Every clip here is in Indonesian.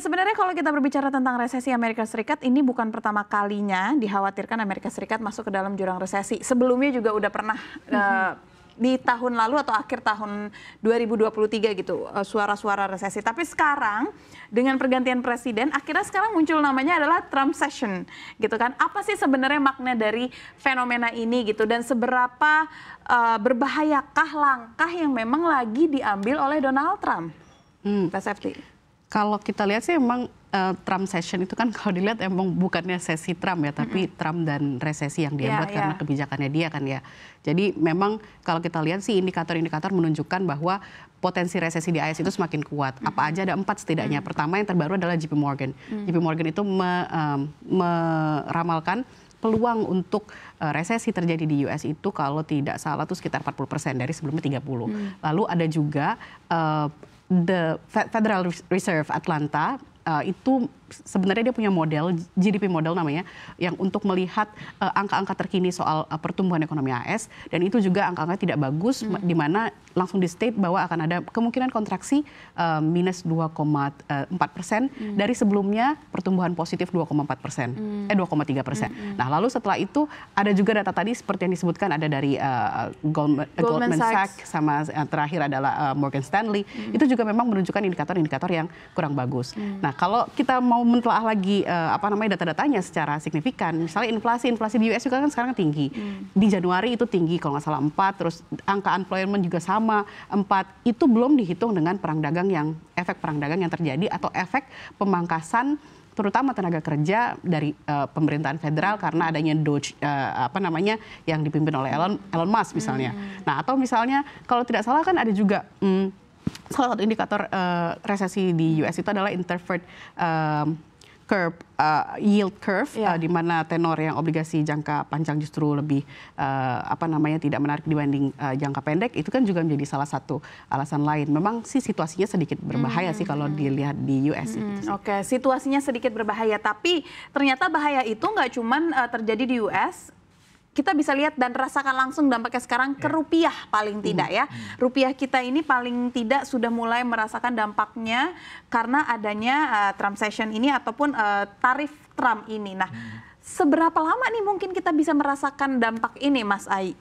sebenarnya kalau kita berbicara tentang resesi Amerika Serikat, ini bukan pertama kalinya dikhawatirkan Amerika Serikat masuk ke dalam jurang resesi. Sebelumnya juga udah pernah di tahun lalu atau akhir tahun 2023 gitu, suara-suara resesi. Tapi sekarang dengan pergantian presiden, akhirnya sekarang muncul namanya adalah Trump Session gitu kan. Apa sih sebenarnya makna dari fenomena ini gitu, dan seberapa berbahayakah langkah yang memang lagi diambil oleh Donald Trump? Pak Sefty. Kalau kita lihat sih emang Trump Session itu kan kalau dilihat emang bukannya sesi Trump ya, tapi Trump dan resesi yang dia buat karena kebijakannya dia kan ya. Jadi memang kalau kita lihat sih indikator-indikator menunjukkan bahwa potensi resesi di AS itu semakin kuat. Apa aja, ada 4 setidaknya. Pertama yang terbaru adalah JP Morgan. JP Morgan itu meramalkan peluang untuk resesi terjadi di US itu kalau tidak salah itu sekitar 40% dari sebelumnya 30%. Lalu ada juga the Federal Reserve Atlanta, itu sebenarnya dia punya model, GDP model namanya, yang untuk melihat angka-angka terkini soal pertumbuhan ekonomi AS, dan itu juga angka-angka tidak bagus, di mana langsung di state bahwa akan ada kemungkinan kontraksi minus 2,4% dari sebelumnya pertumbuhan positif 2,3%. Nah lalu setelah itu ada juga data tadi seperti yang disebutkan, ada dari Goldman Sachs, sama yang terakhir adalah Morgan Stanley, itu juga memang menunjukkan indikator-indikator yang kurang bagus. Nah kalau kita mau mentelaah lagi data-datanya secara signifikan, misalnya inflasi di US juga kan sekarang tinggi. Di Januari itu tinggi kalau nggak salah 4, terus angka unemployment juga sama 4. Itu belum dihitung dengan efek perang dagang yang terjadi atau efek pemangkasan terutama tenaga kerja dari pemerintahan federal karena adanya DOGE yang dipimpin oleh Elon Musk misalnya. Nah atau misalnya kalau tidak salah kan ada juga salah satu indikator resesi di US itu adalah interfered curve, yield curve, di mana tenor yang obligasi jangka panjang justru lebih tidak menarik dibanding jangka pendek. Itu kan juga menjadi salah satu alasan lain. Memang sih situasinya sedikit berbahaya sih kalau dilihat di US. Oke, situasinya sedikit berbahaya, tapi ternyata bahaya itu nggak cuman terjadi di US. Kita bisa lihat dan rasakan langsung dampaknya sekarang ke rupiah paling tidak ya. Rupiah kita ini paling tidak sudah mulai merasakan dampaknya karena adanya Trump Session ini ataupun tarif Trump ini. Nah, seberapa lama nih mungkin kita bisa merasakan dampak ini, Mas Ai?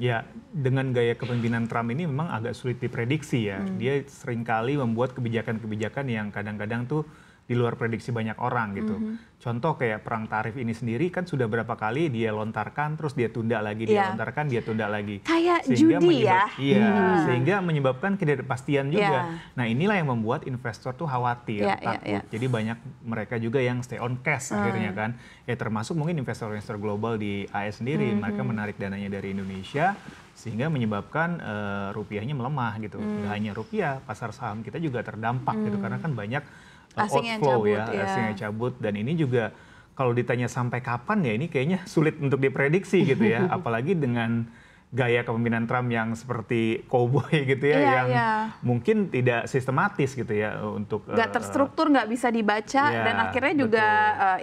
Ya, dengan gaya kepemimpinan Trump ini memang agak sulit diprediksi ya. Dia seringkali membuat kebijakan-kebijakan yang kadang-kadang tuh di luar prediksi banyak orang gitu. Contoh kayak perang tarif ini sendiri kan sudah berapa kali dia lontarkan, terus dia tunda lagi, dia lontarkan, dia tunda lagi. Kayak judi ya? Iya, sehingga menyebabkan ketidakpastian juga. Nah inilah yang membuat investor tuh khawatir, takut. Jadi banyak mereka juga yang stay on cash akhirnya kan. Ya termasuk mungkin investor-investor global di AS sendiri, mereka menarik dananya dari Indonesia, sehingga menyebabkan rupiahnya melemah gitu. Nggak hanya rupiah, pasar saham kita juga terdampak gitu, karena kan banyak asing yang outflow cabut, asing yang cabut, dan ini juga kalau ditanya sampai kapan ya ini kayaknya sulit untuk diprediksi gitu ya, apalagi dengan gaya kepemimpinan Trump yang seperti cowboy gitu ya, yang mungkin tidak sistematis gitu ya untuk nggak terstruktur, nggak bisa dibaca, dan akhirnya juga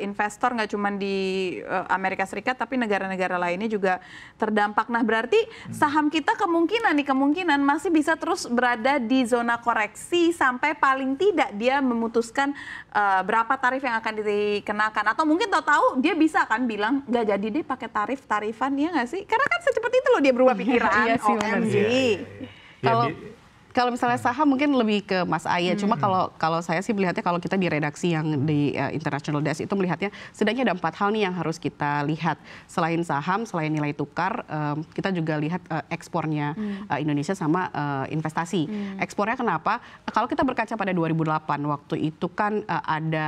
investor nggak cuma di Amerika Serikat tapi negara-negara lainnya juga terdampak. Nah berarti saham kita kemungkinan masih bisa terus berada di zona koreksi sampai paling tidak dia memutuskan berapa tarif yang akan dikenakan, atau mungkin tahu-tahu dia bisa kan bilang nggak jadi deh pakai tarifan ya nggak sih, karena kan secepat itu loh dia berubah pikiran. OMG. Kalau misalnya saham mungkin lebih ke Mas Aya, cuma kalau saya sih melihatnya, kalau kita di redaksi yang di International Desk itu melihatnya setidaknya ada 4 hal nih yang harus kita lihat. Selain saham, selain nilai tukar, kita juga lihat ekspornya Indonesia sama investasi. Ekspornya kenapa? Kalau kita berkaca pada 2008, waktu itu kan ada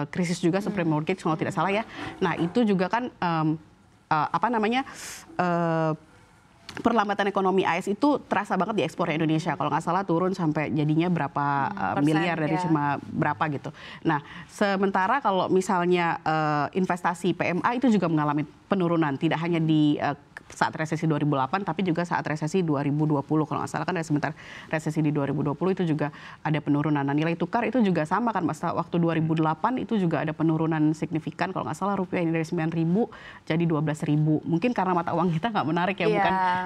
krisis juga, subprime mortgage kalau tidak salah ya. Nah itu juga kan perlambatan ekonomi AS itu terasa banget di ekspornya Indonesia. Kalau nggak salah turun sampai jadinya berapa miliar dari cuma berapa gitu. Nah, sementara kalau misalnya investasi PMA itu juga mengalami penurunan, tidak hanya di saat resesi 2008 tapi juga saat resesi 2020 kalau nggak salah kan ada sebentar resesi di 2020 itu juga ada penurunan. Nah, nilai tukar itu juga sama kan Mas, waktu 2008 itu juga ada penurunan signifikan kalau nggak salah rupiah ini dari 9.000 jadi 12.000. Mungkin karena mata uang kita nggak menarik ya,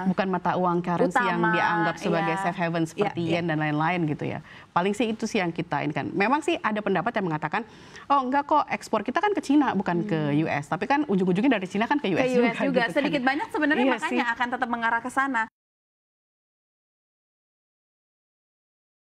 bukan mata uang currency yang dianggap sebagai safe haven seperti yen dan lain-lain gitu ya. Paling sih itu sih yang kita ini kan. Memang sih ada pendapat yang mengatakan, oh enggak kok ekspor kita kan ke Cina bukan ke US. Tapi kan ujung-ujungnya dari Cina kan ke US juga. Sedikit banyak sebenarnya makanya akan tetap mengarah ke sana.